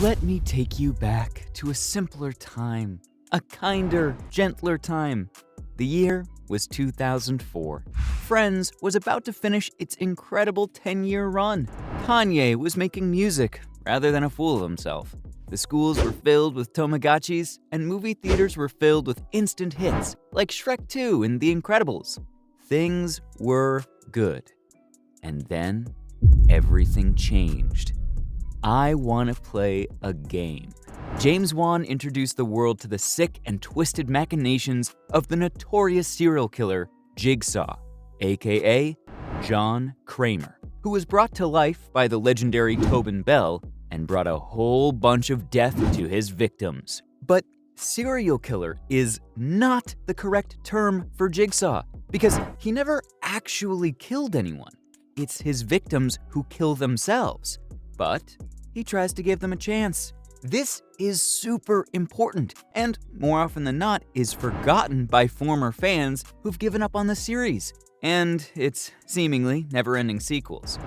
Let me take you back to a simpler time, a kinder, gentler time. The year was 2004. Friends was about to finish its incredible 10-year run. Kanye was making music rather than a fool of himself. The schools were filled with Tamagotchis, and movie theaters were filled with instant hits like Shrek 2 and The Incredibles. Things were good. And then, everything changed. I want to play a game. James Wan introduced the world to the sick and twisted machinations of the notorious serial killer Jigsaw, aka John Kramer, who was brought to life by the legendary Tobin Bell and brought a whole bunch of death to his victims. But serial killer is not the correct term for Jigsaw, because he never actually killed anyone. It's his victims who kill themselves. But he tries to give them a chance. This is super important, and more often than not is forgotten by former fans who've given up on the series and its seemingly never-ending sequels.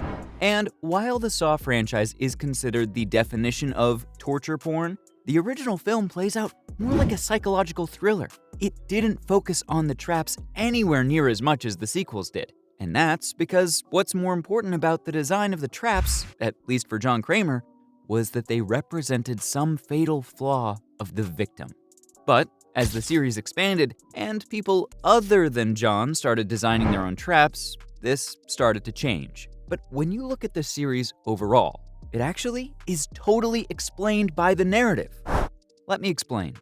And while the Saw franchise is considered the definition of torture porn, the original film plays out more like a psychological thriller. It didn't focus on the traps anywhere near as much as the sequels did. And that's because what's more important about the design of the traps, at least for John Kramer, was that they represented some fatal flaw of the victim. But as the series expanded and people other than John started designing their own traps, this started to change. But when you look at the series overall, it actually is totally explained by the narrative. Let me explain.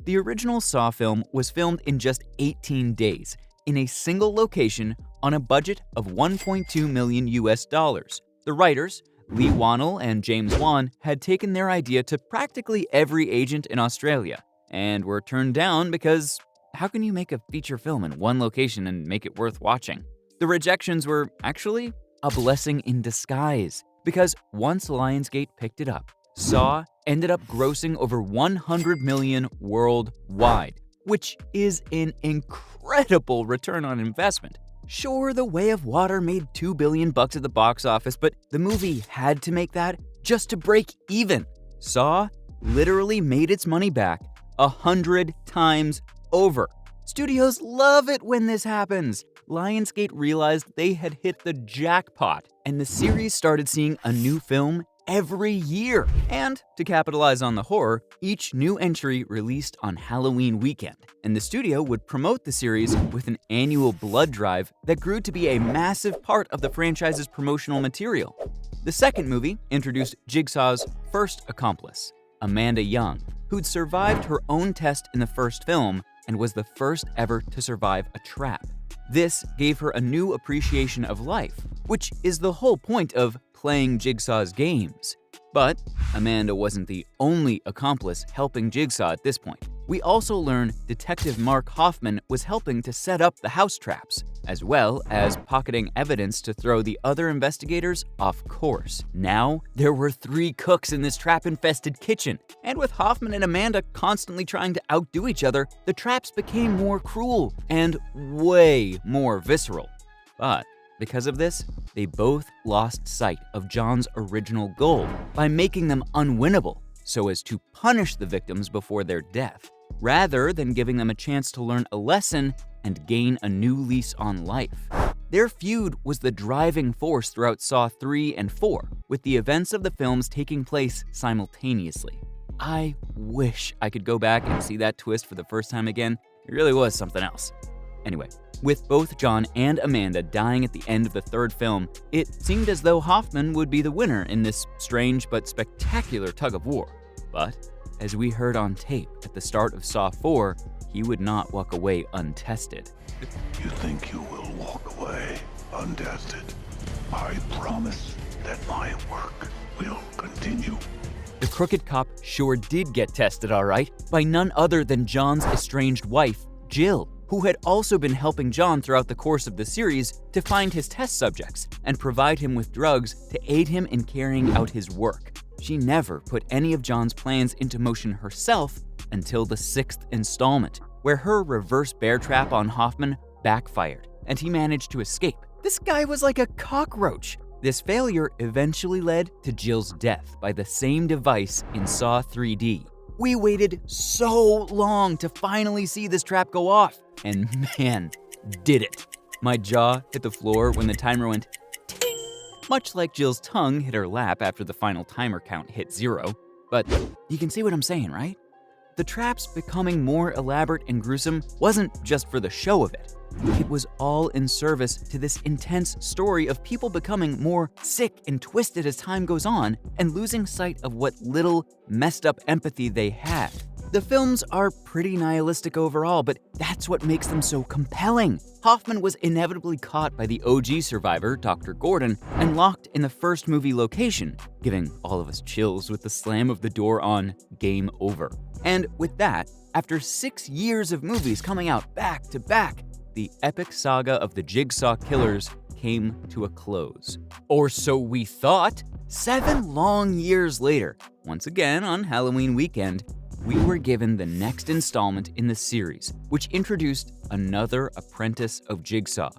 The original Saw film was filmed in just 18 days, in a single location on a budget of $1.2 million. The writers, Lee Wannell and James Wan, had taken their idea to practically every agent in Australia and were turned down because how can you make a feature film in one location and make it worth watching? The rejections were actually a blessing in disguise, because once Lionsgate picked it up, Saw ended up grossing over $100 million worldwide, which is an incredible return on investment. Sure, The Way of Water made $2 billion at the box office, but the movie had to make that just to break even. Saw literally made its money back 100 times over. Studios love it when this happens. Lionsgate realized they had hit the jackpot, and the series started seeing a new film every year. And to capitalize on the horror, each new entry released on Halloween weekend, and the studio would promote the series with an annual blood drive that grew to be a massive part of the franchise's promotional material. The second movie introduced Jigsaw's first accomplice, Amanda Young, who'd survived her own test in the first film and was the first ever to survive a trap. This gave her a new appreciation of life, which is the whole point of playing Jigsaw's games. But Amanda wasn't the only accomplice helping Jigsaw at this point. We also learned Detective Mark Hoffman was helping to set up the house traps, as well as pocketing evidence to throw the other investigators off course. Now, there were 3 cooks in this trap-infested kitchen, and with Hoffman and Amanda constantly trying to outdo each other, the traps became more cruel and way more visceral. But because of this, they both lost sight of John's original goal by making them unwinnable so as to punish the victims before their death, rather than giving them a chance to learn a lesson and gain a new lease on life. Their feud was the driving force throughout Saw 3 and 4, with the events of the films taking place simultaneously. I wish I could go back and see that twist for the first time again. It really was something else. Anyway, with both John and Amanda dying at the end of the third film, it seemed as though Hoffman would be the winner in this strange but spectacular tug-of-war. But, as we heard on tape at the start of Saw 4, he would not walk away untested. You think you will walk away untested? I promise that my work will continue. The crooked cop sure did get tested, all right, by none other than John's estranged wife, Jill, who had also been helping John throughout the course of the series to find his test subjects and provide him with drugs to aid him in carrying out his work. She never put any of John's plans into motion herself until the 6th installment, where her reverse bear trap on Hoffman backfired, and he managed to escape. This guy was like a cockroach. This failure eventually led to Jill's death by the same device in Saw 3D. We waited so long to finally see this trap go off, and man, did it. My jaw hit the floor when the timer went ting, much like Jill's tongue hit her lap after the final timer count hit 0. But you can see what I'm saying, right? The traps becoming more elaborate and gruesome wasn't just for the show of it. It was all in service to this intense story of people becoming more sick and twisted as time goes on and losing sight of what little messed up empathy they had. The films are pretty nihilistic overall, but that's what makes them so compelling. Hoffman was inevitably caught by the OG survivor, Dr. Gordon, and locked in the first movie location, giving all of us chills with the slam of the door on "Game Over." And with that, after 6 years of movies coming out back to back, the epic saga of the Jigsaw killers came to a close. Or so we thought. 7 long years later, once again on Halloween weekend, we were given the next installment in the series, which introduced another apprentice of Jigsaw,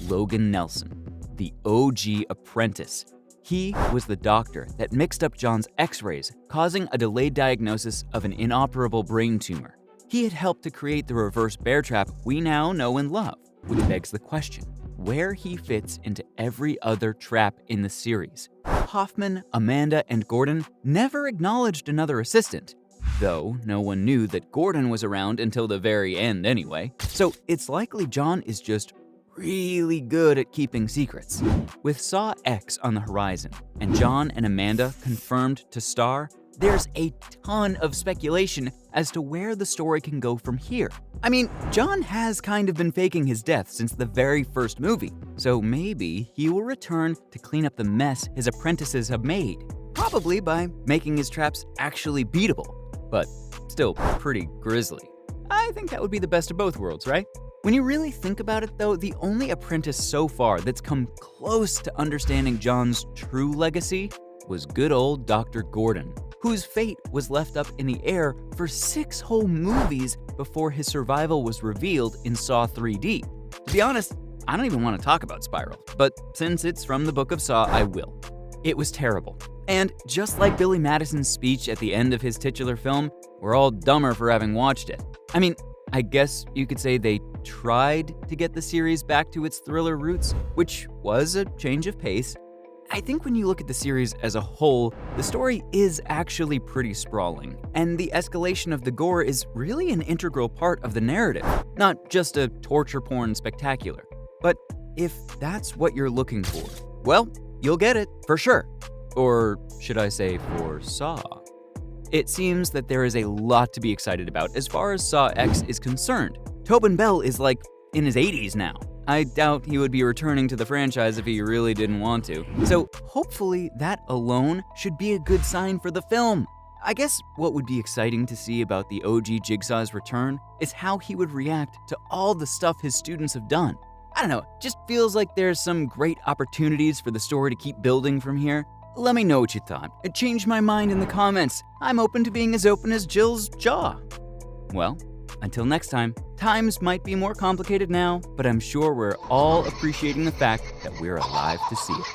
Logan Nelson, the OG apprentice. He was the doctor that mixed up John's x-rays, causing a delayed diagnosis of an inoperable brain tumor. He had helped to create the reverse bear trap we now know and love, which begs the question, where he fits into every other trap in the series. Hoffman, Amanda, and Gordon never acknowledged another assistant, though no one knew that Gordon was around until the very end anyway, so it's likely John is just really good at keeping secrets. With Saw X on the horizon and John and Amanda confirmed to star, there's a ton of speculation as to where the story can go from here. I mean, John has kind of been faking his death since the very first movie, so maybe he will return to clean up the mess his apprentices have made, probably by making his traps actually beatable, but still pretty grisly. I think that would be the best of both worlds, right? When you really think about it though, the only apprentice so far that's come close to understanding John's true legacy was good old Dr. Gordon, whose fate was left up in the air for 6 whole movies before his survival was revealed in Saw 3D. To be honest, I don't even want to talk about Spiral, but since it's from the Book of Saw, I will. It was terrible. And just like Billy Madison's speech at the end of his titular film, we're all dumber for having watched it. I mean, I guess you could say they tried to get the series back to its thriller roots, which was a change of pace. I think when you look at the series as a whole, the story is actually pretty sprawling, and the escalation of the gore is really an integral part of the narrative, not just a torture porn spectacular. But if that's what you're looking for, well, you'll get it, for sure. Or should I say for Saw? It seems that there is a lot to be excited about as far as Saw X is concerned. Tobin Bell is like in his 80s now. I doubt he would be returning to the franchise if he really didn't want to. So hopefully that alone should be a good sign for the film. I guess what would be exciting to see about the OG Jigsaw's return is how he would react to all the stuff his students have done. I don't know, it just feels like there's some great opportunities for the story to keep building from here. Let me know what you thought. It changed my mind in the comments. I'm open to being as open as Jill's jaw. Well, until next time, times might be more complicated now, but I'm sure we're all appreciating the fact that we're alive to see it.